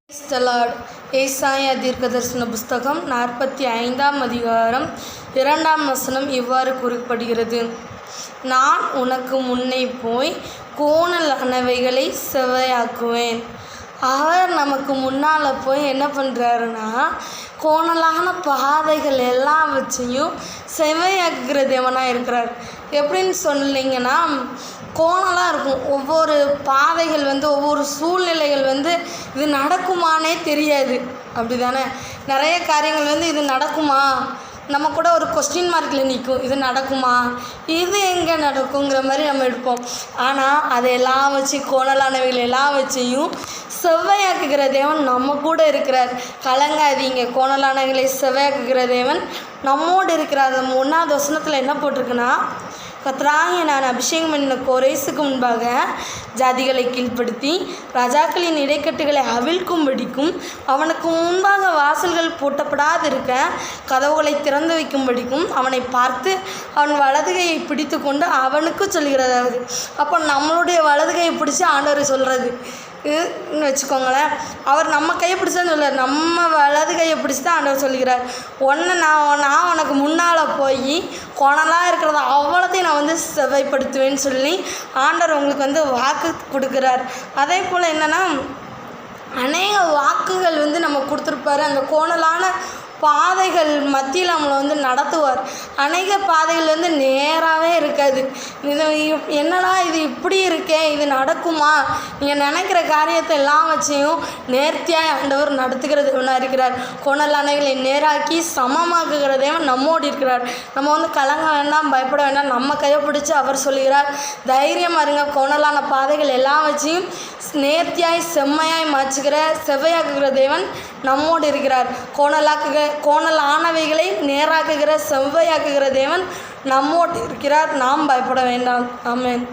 ஸ்தலாட் ஏசாயா தீர்க்கதரிசன புஸ்தகம் 45ஆம் அதிகாரம் 2ஆம் வசனம் இவ்வாறு கூறப்படுகிறது. நான் உனக்கு முன்னே போய் கோணலானவைகளை செவ்வையாக்குவேன். அவர் நமக்கு முன்னால் போய் என்ன பண்ணுறாருன்னா, கோணலான பாதைகள் எல்லாம் வச்சையும் செவ்வையாக்குகிற தேவனாக இருக்கிறார். எப்படின்னு சொன்னீங்கன்னா, கோணலாக இருக்கும். ஒவ்வொரு பாதைகள் ஒவ்வொரு சூழ்நிலைகள் இது நடக்குமானே தெரியாது. அப்படி தானே நிறைய காரியங்கள் இது நடக்குமா, நம்ம கூட ஒரு கொஸ்டின் மார்க்கில் நிற்கும். இது நடக்குமா, இது எங்கே நடக்குங்கிற மாதிரி நம்ம எடுப்போம். ஆனால் அதையெல்லாம் வச்சு கோணலானவைகள் எல்லாம் வச்சையும் செவ்வையாக்குகிற தேவன் நம்ம கூட இருக்கிறார். கலங்காதீங்க, கோணலானவைகளை செவ்வையாக்குகிற தேவன் நம்மோடு இருக்கிறார். நம்ம 1ஆவது வசனத்தில் என்ன போட்டிருக்குன்னா, கர்த்தராகிய நான் அபிஷேகம் பண்ணின கோரேசுக்கு முன்பாக ஜாதிகளை கீழ்ப்படுத்தி ராஜாக்களின் இடைக்கட்டுகளை அவிழ்க்கும்படிக்கும், அவனுக்கு முன்பாக வாசல்கள் பூட்டப்படாதிருக்க கதவுகளை திறந்து வைக்கும்படிக்கும் அவனை பார்த்து அவன் வலதுகையை பிடித்து கொண்டு அவனுக்கு சொல்கிறதாவது. அப்போ நம்மளுடைய வலதுகையை பிடிச்சி ஆண்டவர் சொல்கிறது வச்சுக்கோங்களேன். அவர் நம்ம கையை பிடிச்சான்னு சொல்கிறார், நம்ம வலது கையை பிடிச்சி தான் ஆண்டவர் சொல்கிறார். நான் உனக்கு முன்னால் போய் கோணலாக இருக்கிறத அவ்வளோத்தையும் நான் செவ்வைப்படுத்துவேன்னு சொல்லி ஆண்டவர் உங்களுக்கு வாக்கு கொடுக்குறார். அதே போல் என்னென்னா, அநேக வாக்குகள் நம்ம கொடுத்துருப்பாரு. அந்த கோணலான பாதைகள் மத்தியில் நம்மளை நடத்துவார். அநேக பாதைகள் நேராகவே இருக்காது. இது என்னடா இது இப்படி இருக்கே, இது நடக்குமா, நீங்கள் நினைக்கிற காரியத்தை எல்லாம் வச்சையும் நேர்த்தியாக ஆண்டவர் நடத்துகிற தேவனாக இருக்கிறார். கோணலானவைகளை நேராக்கி சமமாக்குகிற தேவன் நம்மோடு இருக்கிறார். நம்ம கலங்க வேண்டாம், பயப்பட வேண்டாம். நம்ம கையை பிடிச்சி அவர் சொல்கிறார், தைரியமாக இருங்க. கோணலான பாதைகள் எல்லாம் வச்சையும் நேர்த்தியாய் செம்மையாய் மாற்றுகிற செவ்வையாக்குகிற தேவன் நம்மோடு இருக்கிறார். கோணலானவைகளை நேராக்குகிற செவ்வையாக்குகிற தேவன் நம்மோடு இருக்கிறார். நாம் பயப்பட வேண்டாம். ஆமென்.